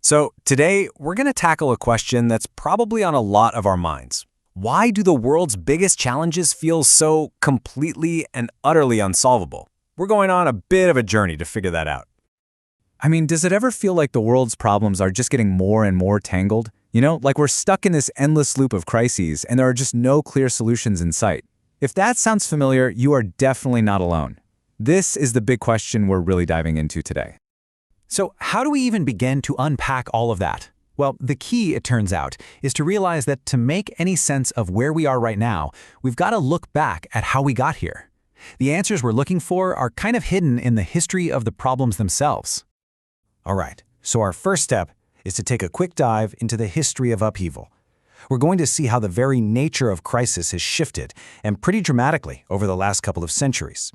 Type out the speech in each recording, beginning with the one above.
So today, we're going to tackle a question that's probably on a lot of our minds. Why do the world's biggest challenges feel so completely and utterly unsolvable? We're going on a bit of a journey to figure that out. I mean, does it ever feel like the world's problems are just getting more and more tangled? Like we're stuck in this endless loop of crises and there are just no clear solutions in sight. If that sounds familiar, you are definitely not alone. This is the big question we're really diving into today. So how do we even begin to unpack all of that? Well, the key, it turns out, is to realize that to make any sense of where we are right now, we've got to look back at how we got here. The answers we're looking for are kind of hidden in the history of the problems themselves. All right, so our first step is to take a quick dive into the history of upheaval. We're going to see how the very nature of crisis has shifted, and pretty dramatically, over the last couple of centuries.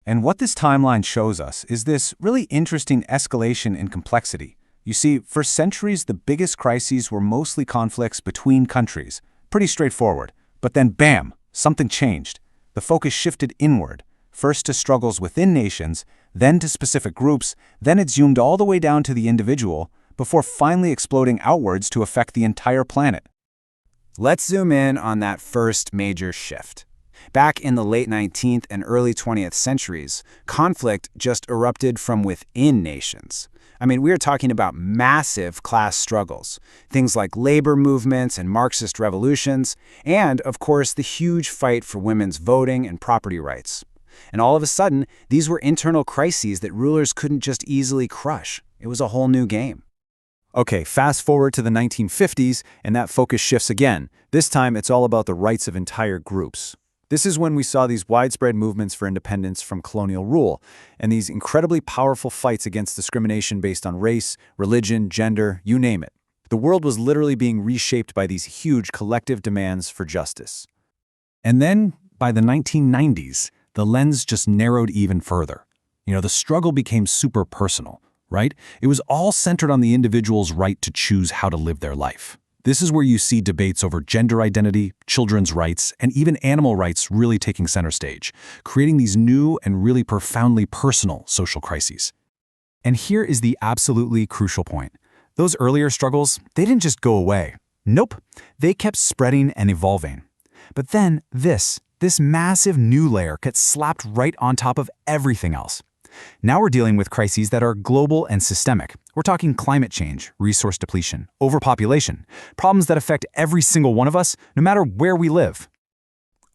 And what this timeline shows us is this really interesting escalation in complexity. You see, for centuries, the biggest crises were mostly conflicts between countries. Pretty straightforward. But then, bam, something changed. The focus shifted inward, first to struggles within nations, then to specific groups, then it zoomed all the way down to the individual, before finally exploding outwards to affect the entire planet. Let's zoom in on that first major shift. Back in the late 19th and early 20th centuries, conflict just erupted from within nations. I mean, we're talking about massive class struggles, things like labor movements and Marxist revolutions, and, of course, the huge fight for women's voting and property rights. And all of a sudden, these were internal crises that rulers couldn't just easily crush. It was a whole new game. Okay, fast forward to the 1950s, and that focus shifts again. This time, it's all about the rights of entire groups. This is when we saw these widespread movements for independence from colonial rule, and these incredibly powerful fights against discrimination based on race, religion, gender, you name it. The world was literally being reshaped by these huge collective demands for justice. And then, by the 1990s, the lens just narrowed even further. The struggle became super personal, right? It was all centered on the individual's right to choose how to live their life. This is where you see debates over gender identity, children's rights, and even animal rights really taking center stage, creating these new and really profoundly personal social crises. And here is the absolutely crucial point. Those earlier struggles, they didn't just go away. Nope, they kept spreading and evolving. But then this massive new layer gets slapped right on top of everything else. Now we're dealing with crises that are global and systemic. We're talking climate change, resource depletion, overpopulation, problems that affect every single one of us, no matter where we live.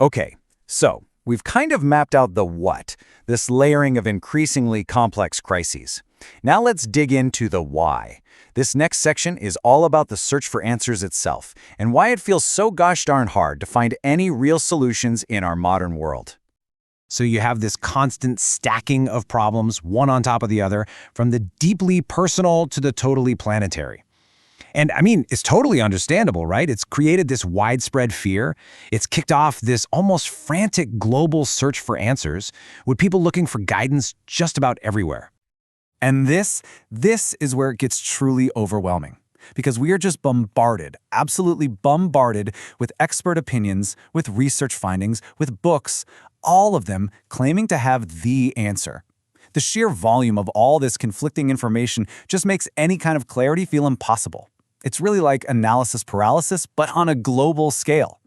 Okay, so we've kind of mapped out the what, this layering of increasingly complex crises. Now let's dig into the why. This next section is all about the search for answers itself, and why it feels so gosh darn hard to find any real solutions in our modern world. So you have this constant stacking of problems, one on top of the other, from the deeply personal to the totally planetary. And I mean, it's totally understandable, right? It's created this widespread fear. It's kicked off this almost frantic global search for answers, with people looking for guidance just about everywhere. And this is where it gets truly overwhelming. Because we are just bombarded, absolutely bombarded with expert opinions, with research findings, with books, all of them claiming to have the answer. The sheer volume of all this conflicting information just makes any kind of clarity feel impossible. It's really like analysis paralysis, but on a global scale.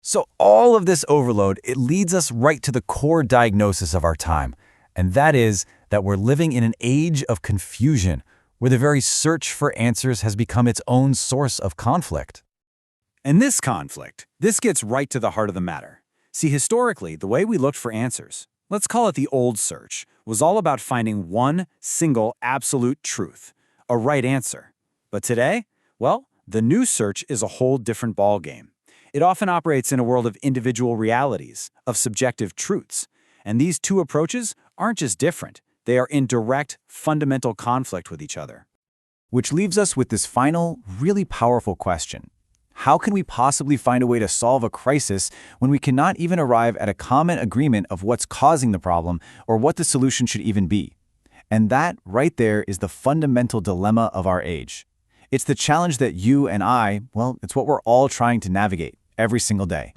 So all of this overload, it leads us right to the core diagnosis of our time, and that is that we're living in an age of confusion, where the very search for answers has become its own source of conflict. And this conflict, this gets right to the heart of the matter. See, historically, the way we looked for answers, let's call it the old search, was all about finding one single absolute truth, a right answer. But today, well, the new search is a whole different ballgame. It often operates in a world of individual realities, of subjective truths. And these two approaches aren't just different. They are in direct, fundamental conflict with each other. Which leaves us with this final, really powerful question. How can we possibly find a way to solve a crisis when we cannot even arrive at a common agreement of what's causing the problem or what the solution should even be? And that, right there, is the fundamental dilemma of our age. It's the challenge that you and I, well, it's what we're all trying to navigate every single day.